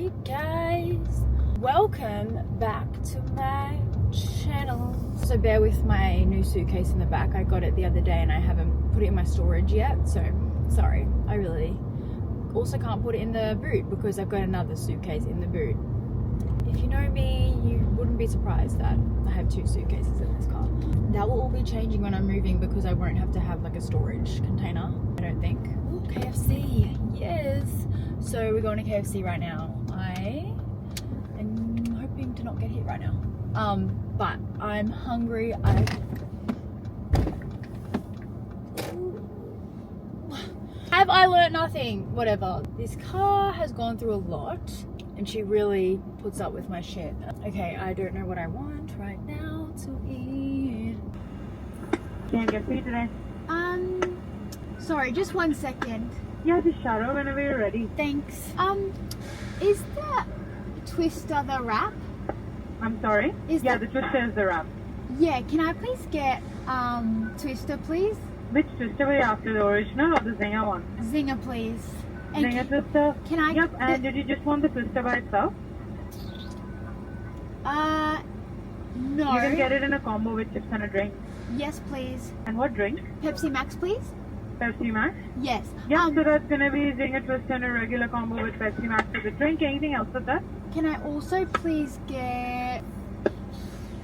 Hey guys, welcome back to my channel. So bear with my new suitcase in the back. I got it the other day and I haven't put it in my storage yet, so sorry. I really also can't put it in the boot because I've got another suitcase in the boot. If you know me, you wouldn't be surprised that I have two suitcases in this car. That will all be changing when I'm moving because I won't have to have like a storage container, I don't think. Ooh, KFC, yes. So we're going to KFC right now. I am hoping to not get hit right now. But I'm hungry. Have I learnt nothing? Whatever. This car has gone through a lot and she really puts up with my shit. Okay, I don't know what I want right now to eat. Can I get for you today? Sorry, just 1 second. Yeah, just shout out whenever you're ready. Thanks. Is the Twister the wrap? I'm sorry? Yeah, the Twister is the wrap. Yeah, can I please get Twister, please? Which Twister were you after, the original or the Zinger one? Zinger, please. And Zinger Twister? Can I? Yep, and did you just want the Twister by itself? No. You can get it in a combo with chips and a drink. Yes, please. And what drink? Pepsi Max, please? Pepsi Max? Yes. Yeah, so that's gonna be Zinger Twister and a regular combo with Pepsi Max with a drink. Anything else with that? Can I also please get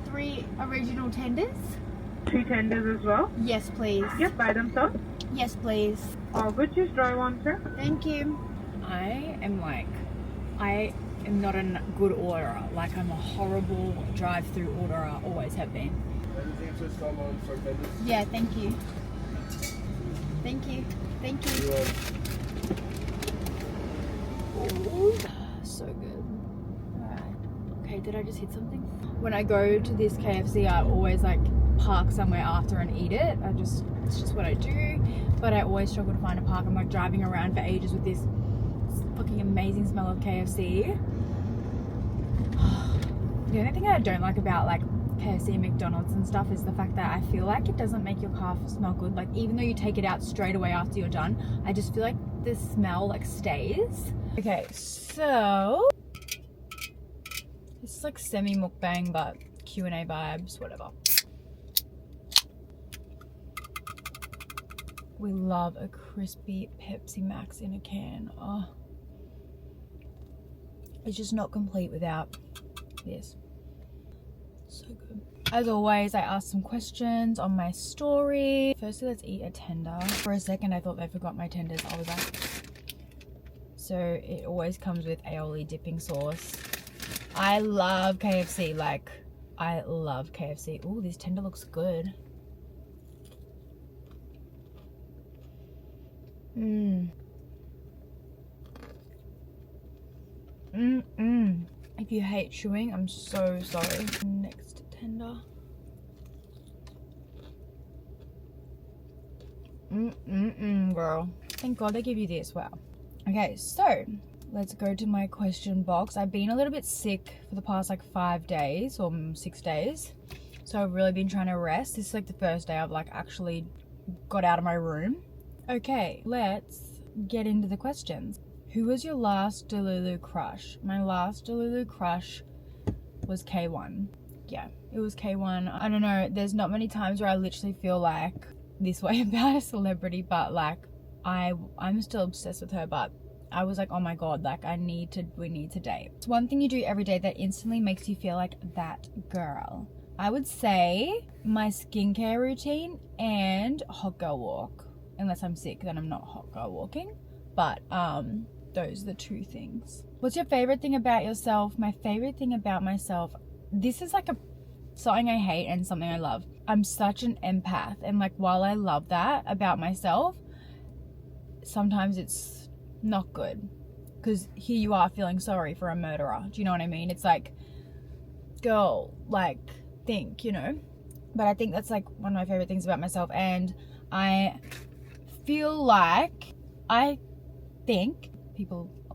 3 original tenders? 3 tenders as well? Yes, please. Yep, by themselves. Yes, please. All good, just try one, sir. Thank you. I am not a good orderer. Like, I'm a horrible drive-through orderer. Always have been. Yeah, thank you. Thank you. Thank you. Ooh, so good. Alright. Okay, did I just hit something? When I go to this KFC, I always like park somewhere after and eat it. It's just what I do. But I always struggle to find a park. I'm like driving around for ages with this fucking amazing smell of KFC. The only thing I don't like about like KFC and McDonald's and stuff is the fact that I feel like it doesn't make your car smell good. Like, even though you take it out straight away after you're done, I just feel like the smell like stays. Okay, so it's like semi mukbang but Q&A vibes, whatever. We love a crispy Pepsi Max in a can. Oh, it's just not complete without this. So good. As always, I asked some questions on my story. Firstly, let's eat a tender. For a second, I thought they forgot my tenders. I was like, so it always comes with aioli dipping sauce. I love KFC. Like, I love KFC. Ooh, this tender looks good. If you hate chewing, I'm so sorry. Next tender. Girl. Thank God they give you this. Wow. Okay, so let's go to my question box. I've been a little bit sick for the past like 5 days or 6 days. So I've really been trying to rest. This is like the first day I've like actually got out of my room. Okay, let's get into the questions. Who was your last Delulu crush? My last Delulu crush was K1. Yeah, it was K1. I don't know, there's not many times where I literally feel like this way about a celebrity, but like I'm still obsessed with her. But I was like, oh my God, like we need to date. It's one thing you do every day that instantly makes you feel like that girl. I would say my skincare routine and hot girl walk. Unless I'm sick, then I'm not hot girl walking. But those are the 2 things. What's your favorite thing about yourself? My favorite thing about myself, this is like something I hate and something I love. I'm such an empath, and like while I love that about myself, sometimes it's not good because here you are feeling sorry for a murderer. Do you know what I mean? It's like, girl, like think, you know. But I think that's like one of my favorite things about myself, and I feel like a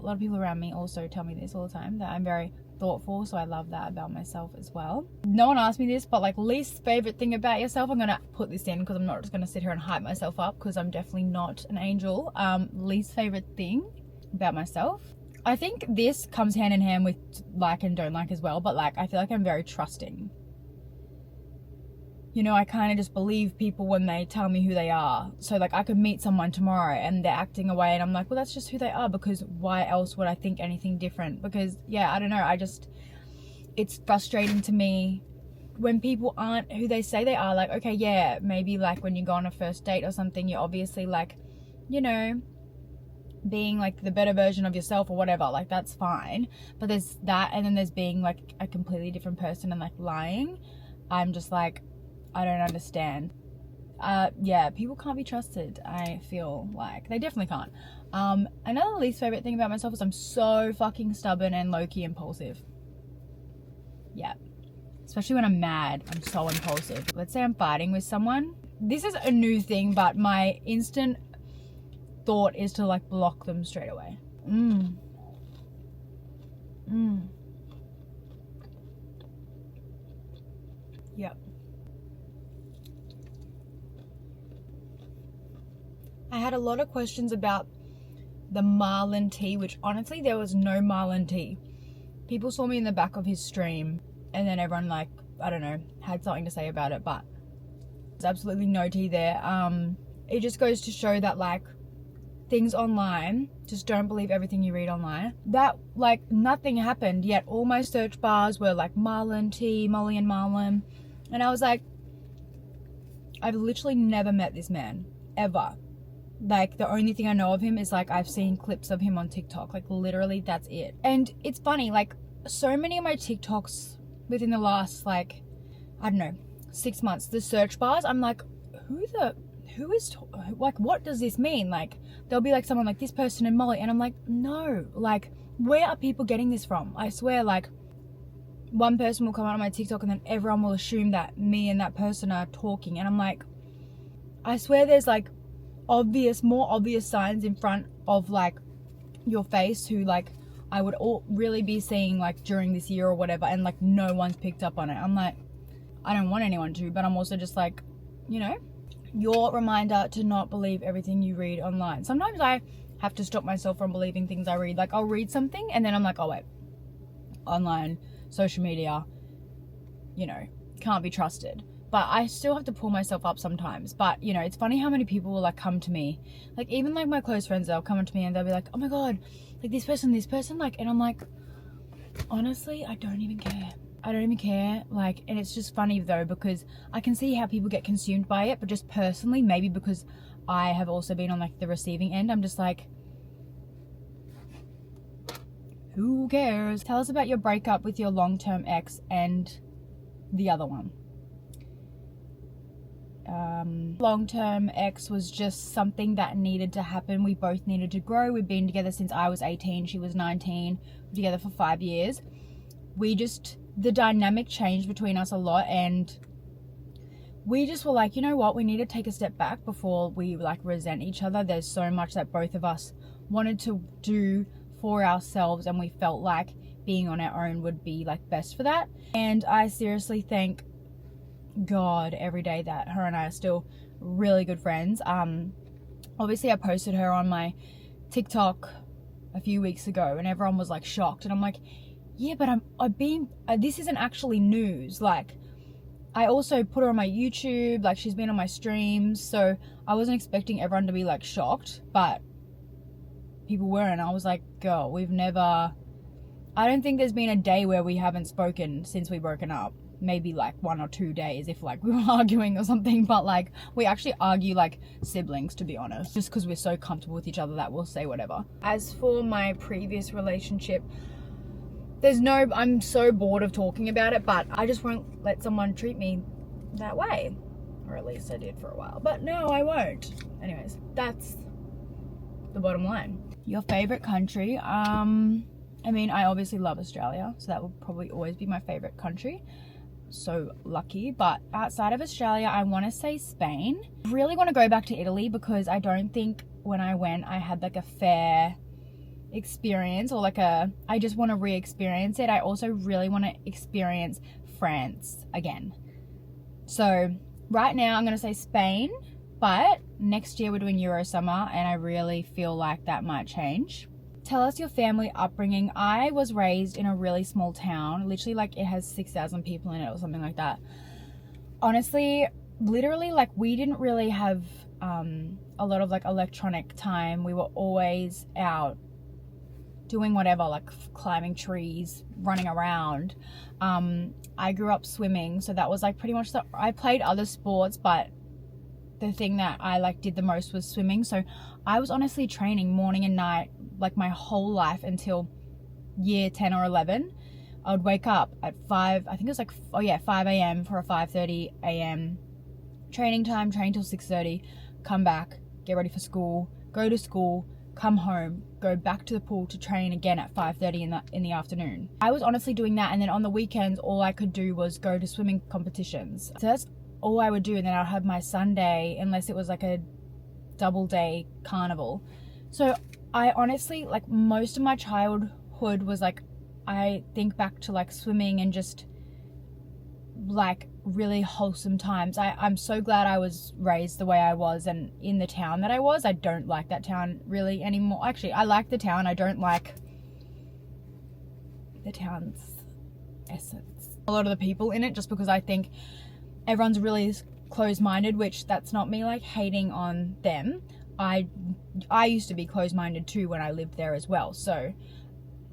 lot of people around me also tell me this all the time, that I'm very thoughtful, so I love that about myself as well. No one asked me this, but like least favorite thing about yourself, I'm gonna put this in because I'm not just gonna sit here and hype myself up because I'm definitely not an angel. Least favorite thing about myself, I think this comes hand in hand with like and don't like as well, but like I feel like I'm very trusting. You know, I kind of just believe people when they tell me who they are. So like I could meet someone tomorrow and they're acting away and I'm like, well, that's just who they are, because why else would I think anything different? Because yeah, I don't know, it's frustrating to me when people aren't who they say they are. Like, okay, yeah, maybe like when you go on a first date or something, you're obviously like, you know, being like the better version of yourself or whatever, like that's fine. But there's that, and then there's being like a completely different person and like lying. I'm just like, I don't understand. Yeah, people can't be trusted. I feel like they definitely can't. Another least favorite thing about myself is I'm so fucking stubborn and low-key impulsive. Yeah, especially when I'm mad, I'm so impulsive. Let's say I'm fighting with someone. This is a new thing, but my instant thought is to like block them straight away. Yep. I had a lot of questions about the Marlin tea, which honestly there was no Marlin tea. People saw me in the back of his stream and then everyone like, I don't know, had something to say about it, but there's absolutely no tea there. It just goes to show that like things online, just don't believe everything you read online. That like nothing happened, yet all my search bars were like Marlin tea, Molly and Marlin, and I was like, I've literally never met this man ever. Like the only thing I know of him is like I've seen clips of him on TikTok, like literally that's it. And it's funny, like so many of my TikToks within the last like, I don't know, 6 months, the search bars, I'm like, like what does this mean? Like there'll be like someone like this person and Molly, and I'm like, no, like where are people getting this from? I swear, like one person will come out on my TikTok and then everyone will assume that me and that person are talking, and I'm like, I swear there's like more obvious signs in front of like your face who like I would all really be seeing like during this year or whatever, and like no one's picked up on it. I'm like, I don't want anyone to, but I'm also just like, you know, your reminder to not believe everything you read online. Sometimes I have to stop myself from believing things I read. Like I'll read something and then I'm like, oh wait, online, social media, you know, can't be trusted. But I still have to pull myself up sometimes. But, you know, it's funny how many people will like come to me. Like even like my close friends, they'll come up to me and they'll be like, oh my God, like this person, like, and I'm like, honestly, I don't even care. Like, and it's just funny though, because I can see how people get consumed by it, but just personally, maybe because I have also been on like the receiving end, I'm just like, who cares? Tell us about your breakup with your long-term ex and the other one. Long-term ex was just something that needed to happen. We both needed to grow. We've been together since I was 18, she was 19. We're together for 5 years. The dynamic changed between us a lot, and we just were like, you know what, we need to take a step back before we like resent each other. There's so much that both of us wanted to do for ourselves, and we felt like being on our own would be like best for that. And I seriously thank God every day that her and I are still really good friends. Obviously I posted her on my TikTok a few weeks ago and everyone was like shocked, and I'm like, yeah, but this isn't actually news. Like I also put her on my YouTube, like she's been on my streams, so I wasn't expecting everyone to be like shocked, but people were, and I was like, girl, I don't think there's been a day where we haven't spoken since we broken up. Maybe like 1 or 2 days if like we were arguing or something, but like we actually argue like siblings, to be honest, just because we're so comfortable with each other that we'll say whatever. As for my previous relationship, I'm so bored of talking about it, but I just won't let someone treat me that way, or at least I did for a while, but no, I won't. Anyways, that's the bottom line. Your favorite country? I mean, I obviously love Australia, so that will probably always be my favorite country. So lucky. But outside of Australia, I want to say Spain. I really want to go back to Italy because I don't think when I went I had like a fair experience, or like I just want to re-experience it. I also really want to experience France again. So right now I'm going to say Spain, but next year we're doing Euro summer and I really feel like that might change. tell us your family upbringing. I was raised in a really small town, literally like it has 6,000 people in it or something like that. Honestly, literally, like we didn't really have a lot of like electronic time. We were always out doing whatever, like climbing trees, running around. I grew up swimming, so that was like pretty much I played other sports, but the thing that I like did the most was swimming. So I was honestly training morning and night like my whole life until year 10 or 11. I would wake up at 5, I think it was like 5 a.m. for a 5:30 a.m. training time, train till 6:30, come back, get ready for school, go to school, come home, go back to the pool to train again at 5:30 in the afternoon. I was honestly doing that, and then on the weekends all I could do was go to swimming competitions. So that's all I would do, and then I'd have my Sunday, unless it was like a double day carnival. So I honestly, like most of my childhood was like, I think back to like swimming and just like really wholesome times. I'm so glad I was raised the way I was and in the town that I was. I don't like that town really anymore. Actually, I like the town. I don't like the town's essence. A lot of the people in it, just because I think everyone's really closed-minded, which that's not me like hating on them. I used to be closed-minded too when I lived there as well. So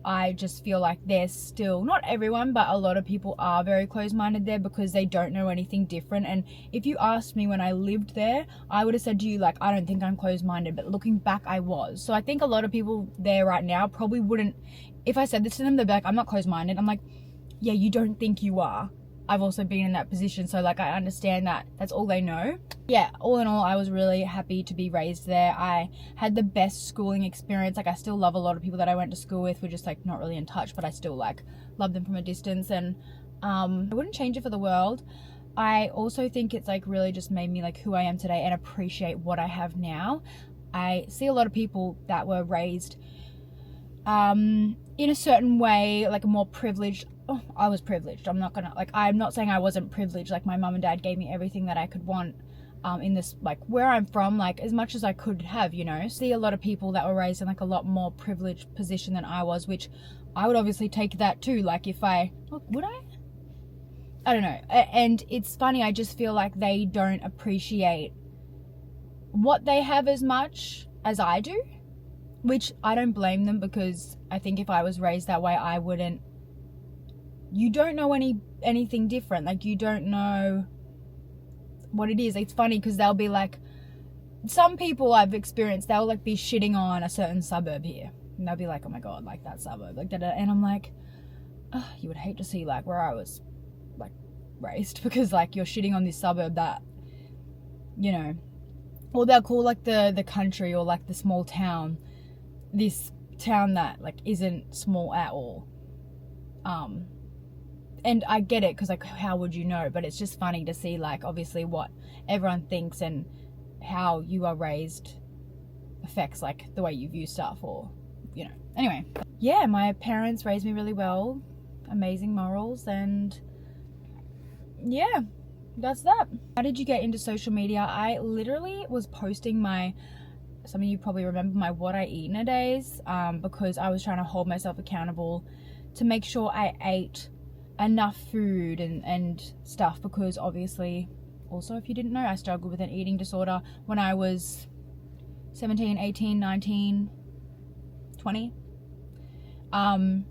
I just feel like there's still, not everyone, but a lot of people are very closed-minded there because they don't know anything different. And if you asked me when I lived there, I would have said to you, like, I don't think I'm closed-minded, but looking back, I was. So I think a lot of people there right now probably wouldn't, if I said this to them, they'd be like, I'm not closed-minded. I'm like, yeah, you don't think you are. I've also been in that position, so like I understand that that's all they know. Yeah, all in all, I was really happy to be raised there. I had the best schooling experience. Like I still love a lot of people that I went to school with. We're just like not really in touch, but I still like love them from a distance, and I wouldn't change it for the world. I also think it's like really just made me like who I am today and appreciate what I have now. I see a lot of people that were raised in a certain way, like more privileged. Oh, I was privileged. I'm not saying I wasn't privileged. Like my mum and dad gave me everything that I could want in this, like where I'm from, like as much as I could have, you know. See a lot of people that were raised in like a lot more privileged position than I was, which I would obviously take that too. Like if would I don't know. And it's funny, I just feel like they don't appreciate what they have as much as I do, which I don't blame them, because I think if I was raised that way, I wouldn't. You don't know anything different. Like you don't know what it is. It's funny because they'll be like, some people I've experienced, they'll like be shitting on a certain suburb here, and they'll be like, oh my god, like that suburb, like that. And I'm like, oh, you would hate to see like where I was like raised, because like you're shitting on this suburb that, you know, or they'll call like the country or like the small town, this town that like isn't small at all. And I get it, because like how would you know, but it's just funny to see like obviously what everyone thinks and how you are raised affects like the way you view stuff, or you know. Anyway, yeah, my parents raised me really well, amazing morals, and yeah, that's that. How did you get into social media? I literally was posting some of you probably remember my what I eat in a days, because I was trying to hold myself accountable to make sure I ate enough food and stuff, because obviously, also if you didn't know, I struggled with an eating disorder when I was 17, 18, 19, 20. But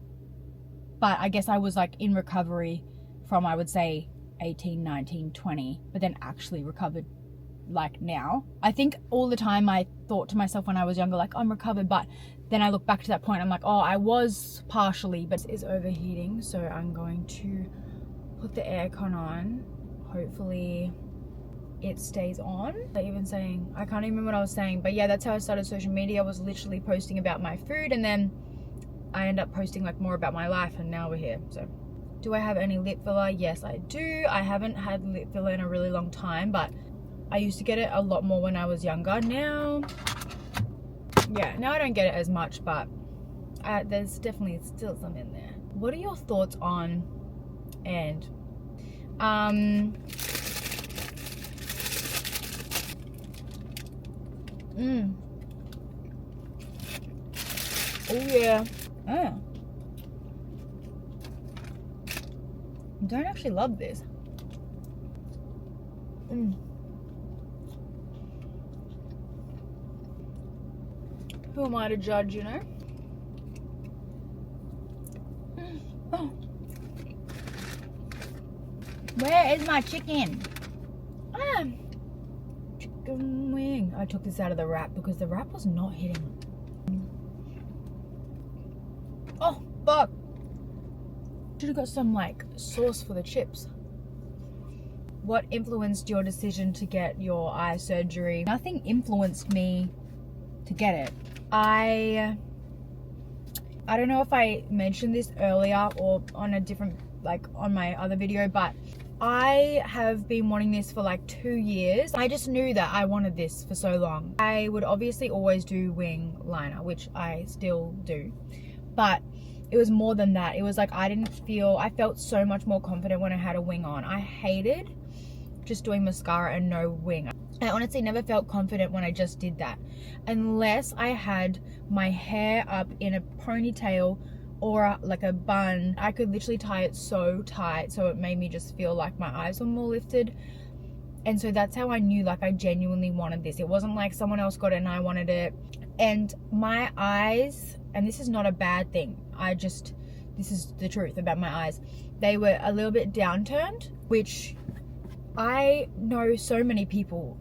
I guess I was like in recovery from, I would say 18, 19, 20, but then actually recovered like now. I think all the time I thought to myself when I was younger, like I'm recovered, but then I look back to that point, I'm like, oh, I was partially, but it is overheating, so I'm going to put the aircon on. Hopefully it stays on. I can't even remember what I was saying, but yeah, that's how I started social media. I was literally posting about my food, and then I end up posting like more about my life, and now we're here. So do I have any lip filler? Yes, I do. I haven't had lip filler in a really long time, but I used to get it a lot more when I was younger. Now I don't get it as much, but there's definitely still some in there. What are your thoughts on, and Oh yeah. Oh. I don't actually love this. Who am I to judge, you know? Oh. Where is my chicken? Chicken wing. I took this out of the wrap because the wrap was not hitting. Oh, fuck. Should have got some like sauce for the chips. What influenced your decision to get your eye surgery? Nothing influenced me to get it. I don't know if I mentioned this earlier or on a different, like on my other video, but I have been wanting this for like 2 years. I just knew that I wanted this for so long. I would obviously always do wing liner, which I still do, but it was more than that. It was like I felt so much more confident when I had a wing on. I hated just doing mascara and no wing. I honestly never felt confident when I just did that, unless I had my hair up in a ponytail or like a bun. I could literally tie it so tight so it made me just feel like my eyes were more lifted. And so that's how I knew like I genuinely wanted this. It wasn't like someone else got it and I wanted it. And my eyes, and this is not a bad thing, this is the truth about my eyes, they were a little bit downturned, which I know so many people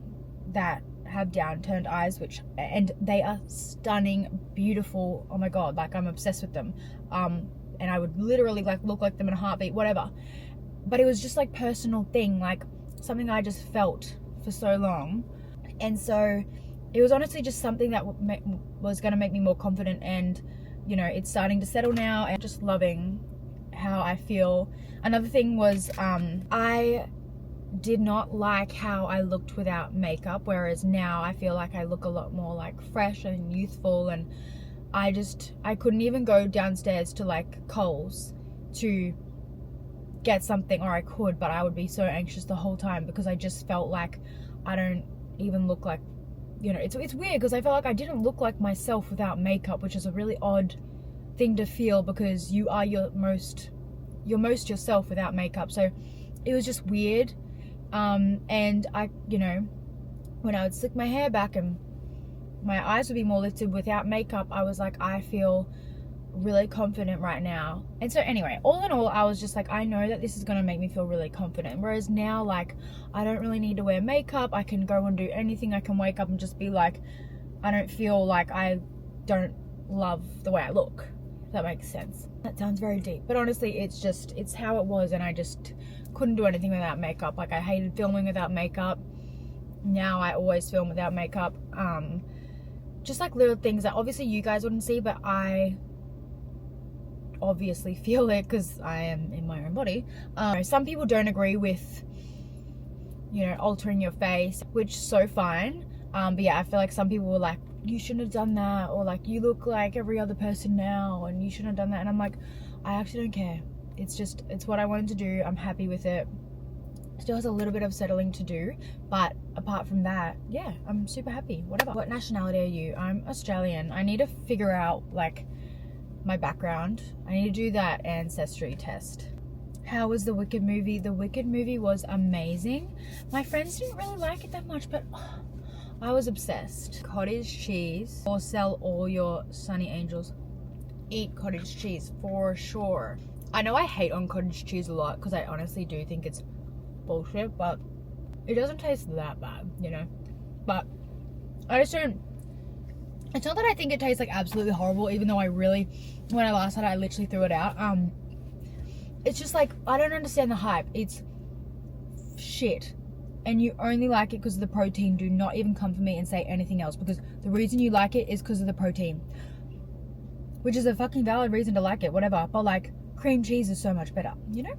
that have downturned eyes, and they are stunning, beautiful. Oh my god, like I'm obsessed with them. And I would literally like look like them in a heartbeat, whatever. But it was just like personal thing, like something I just felt for so long. And so it was honestly just something that was going to make me more confident, and you know, it's starting to settle now and just loving how I feel. Another thing was I did not like how I looked without makeup, whereas now I feel like I look a lot more like fresh and youthful. And I couldn't even go downstairs to like Kohl's to get something, or I could, but I would be so anxious the whole time because I just felt like I don't even look like, you know, it's weird because I felt like I didn't look like myself without makeup, which is a really odd thing to feel because you are you're most yourself without makeup. So it was just weird. And I, you know, when I would slick my hair back and my eyes would be more lifted without makeup, I was like, I feel really confident right now. And so anyway, all in all, I was just like, I know that this is going to make me feel really confident. Whereas now, like, I don't really need to wear makeup. I can go and do anything. I can wake up and just be like, I don't feel like I don't love the way I look. If that makes sense. That sounds very deep, but honestly, it's how it was, and I just couldn't do anything without makeup. Like, I hated filming without makeup. Now I always film without makeup. Just like little things that obviously you guys wouldn't see, but I obviously feel it because I am in my own body. Some people don't agree with, you know, altering your face, which is so fine. But yeah, I feel like some people were like, you shouldn't have done that, or like, you look like every other person now and you shouldn't have done that. And I'm like, I actually don't care. It's what I wanted to do. I'm happy with it. Still has a little bit of settling to do, but apart from that, yeah, I'm super happy. Whatever. What nationality are you? I'm Australian. I need to figure out like my background. I need to do that ancestry test. How was the Wicked movie? The Wicked movie was amazing. My friends didn't really like it that much, but I was obsessed. Cottage cheese, or sell all your sunny angels. Eat cottage cheese for sure. I know I hate on cottage cheese a lot because I honestly do think it's bullshit, but it doesn't taste that bad, you know. But I just don't, it's not that I think it tastes like absolutely horrible, even though when I last had it, I literally threw it out. It's just like, I don't understand the hype. It's shit. And you only like it because of the protein. Do not even come for me and say anything else, because the reason you like it is because of the protein, which is a fucking valid reason to like it, whatever. But like, cream cheese is so much better, you know?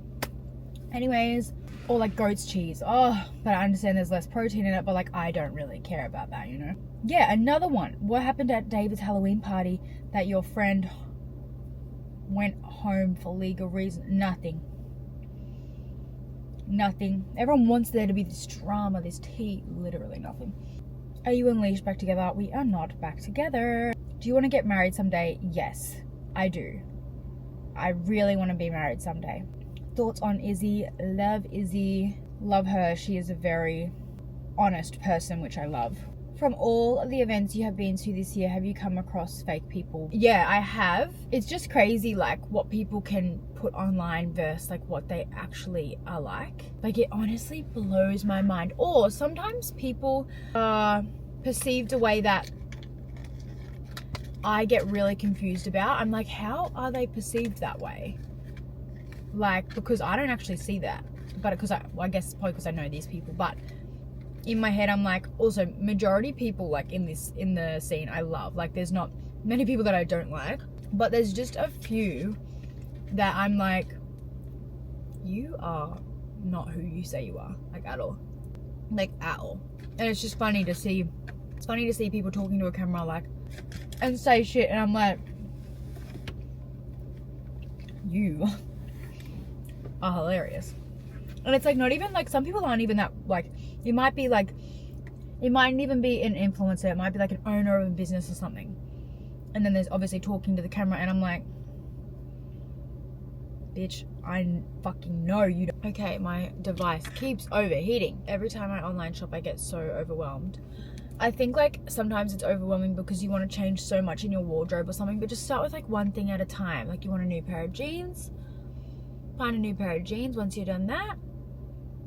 Anyways, or like goat's cheese. Oh, but I understand there's less protein in it, but like, I don't really care about that, you know? Yeah, another one. What happened at David's Halloween party that your friend went home for legal reasons? Nothing. Everyone wants there to be this drama, this tea. Literally nothing. Are you and Leash back together? We are not back together. Do you want to get married someday? Yes, I do. I really want to be married someday. Thoughts on Izzy? Love Izzy. Love her. She is a very honest person, which I love. From all of the events you have been to this year, have you come across fake people? Yeah, I have. It's just crazy, like, what people can put online versus, like, what they actually are like. Like, it honestly blows my mind. Or sometimes people are perceived a way that I get really confused about. I'm like, how are they perceived that way? Like, because I don't actually see that. But because I guess probably because I know these people. But in my head, I'm like, also, majority people, like, in the scene, I love. Like, there's not many people that I don't like. But there's just a few that I'm like, you are not who you say you are. Like, at all. Like, at all. And it's just funny to see. It's funny to see people talking to a camera, like, and say shit, and I'm like, you are hilarious. And it's like, not even like, some people aren't even that, like, it might be like, it mightn't even be an influencer, it might be like an owner of a business or something, and then there's obviously talking to the camera, and I'm like, bitch, I fucking know you don't. Okay, my device keeps overheating. Every time I online shop, I get so overwhelmed. I think, like, sometimes it's overwhelming because you want to change so much in your wardrobe or something, but just start with, like, one thing at a time. Like, you want a new pair of jeans, find a new pair of jeans. Once you've done that,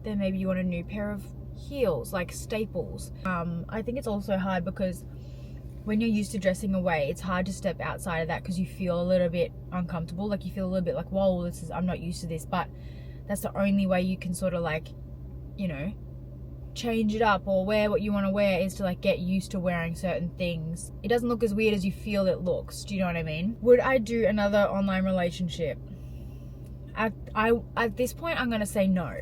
then maybe you want a new pair of heels, like staples. I think it's also hard because when you're used to dressing away, it's hard to step outside of that because you feel a little bit uncomfortable. Like, you feel a little bit like, whoa, I'm not used to this. But that's the only way you can sort of, like, you know, change it up or wear what you want to wear, is to, like, get used to wearing certain things. It doesn't look as weird as you feel it looks. Do you know what I mean? Would I do another online relationship? At this point, I'm gonna say no.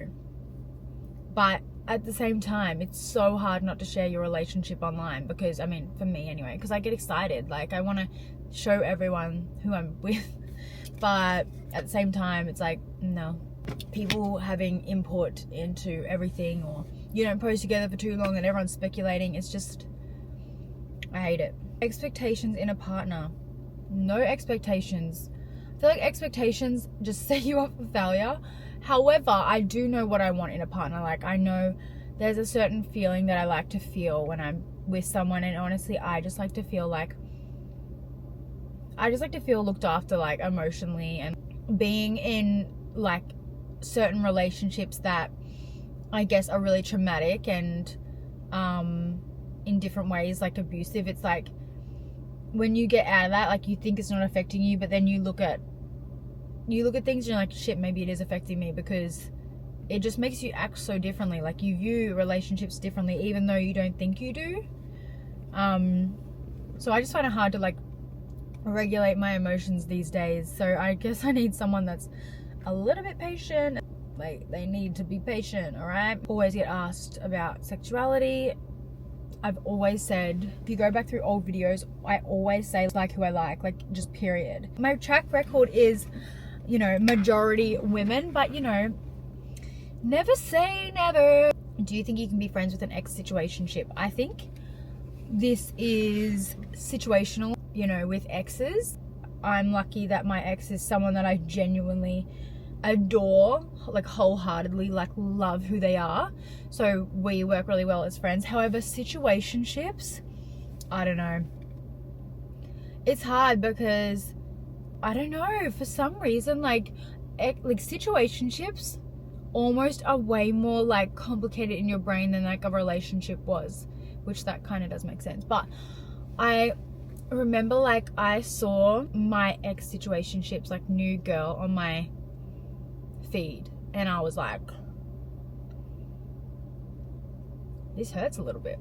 But at the same time, it's so hard not to share your relationship online, because, I mean, for me anyway, because I get excited. Like, I want to show everyone who I'm with. But at the same time, it's like, no. People having input into everything, or you don't post together for too long and everyone's speculating. It's just, I hate it. Expectations in a partner. No expectations. I feel like expectations just set you up for failure. However, I do know what I want in a partner. Like, I know there's a certain feeling that I like to feel when I'm with someone, and honestly, I just like to feel looked after, like, emotionally, and being in, like, certain relationships that I guess are really traumatic and in different ways, like abusive. It's like, when you get out of that, like, you think it's not affecting you, but then you look at things and you're like, shit, maybe it is affecting me, because it just makes you act so differently. Like, you view relationships differently even though you don't think you do. So I just find it hard to, like, regulate my emotions these days. So I guess I need someone that's a little bit patient. Like, they need to be patient, alright? Always get asked about sexuality. I've always said, if you go back through old videos, I always say, like, who I like, just period. My track record is, you know, majority women, but, you know, never say never. Do you think you can be friends with an ex-situationship? I think this is situational, you know, with exes. I'm lucky that my ex is someone that I genuinely adore, like, wholeheartedly, like, love who they are. So we work really well as friends. However, situationships, I don't know. It's hard because, I don't know, for some reason, like situationships almost are way more, like, complicated in your brain than, like, a relationship was, which that kind of does make sense. But I remember, like, I saw my ex-situationships, like, new girl on my feed, and I was like, this hurts a little bit.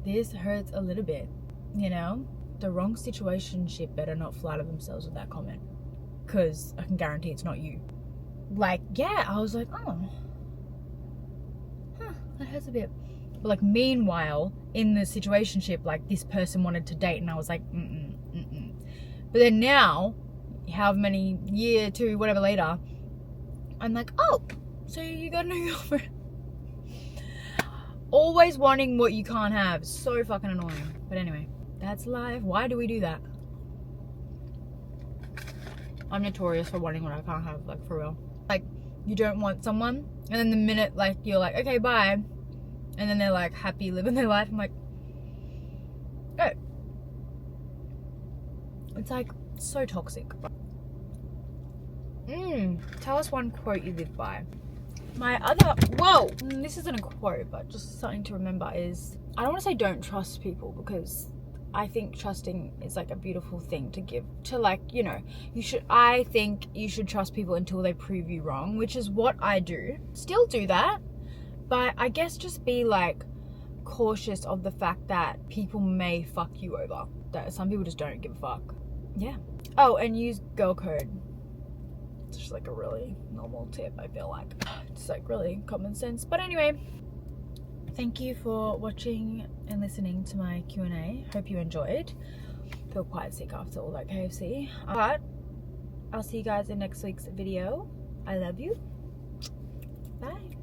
This hurts a little bit, you know? The wrong situationship better not flatter themselves with that comment, because I can guarantee it's not you. Like, yeah, I was like, oh, that hurts a bit. But, like, meanwhile, in the situationship, like, this person wanted to date, and I was like, But then now, however many year, two, whatever later, I'm like, oh, so you got a new girlfriend. Always wanting what you can't have. So fucking annoying. But anyway. That's life. Why do we do that? I'm notorious for wanting what I can't have, like, for real. Like, you don't want someone, and then the minute, like, you're like, okay, bye, and then they're, like, happy living their life, I'm like, oh. It's, like, so toxic. Tell us one quote you live by. My other, whoa, this isn't a quote, but just something to remember is, I don't want to say don't trust people, because I think trusting is like a beautiful thing to give to, like, you know, I think you should trust people until they prove you wrong, which is what I do. Still do that, but I guess just be like cautious of the fact that people may fuck you over. That some people just don't give a fuck. Yeah. Oh, and use girl code. It's just like a really normal tip, I feel like. It's like really common sense. But anyway, thank you for watching and listening to my Q&A. Hope you enjoyed. Feel quite sick after all that KFC. But I'll see you guys in next week's video. I love you. Bye.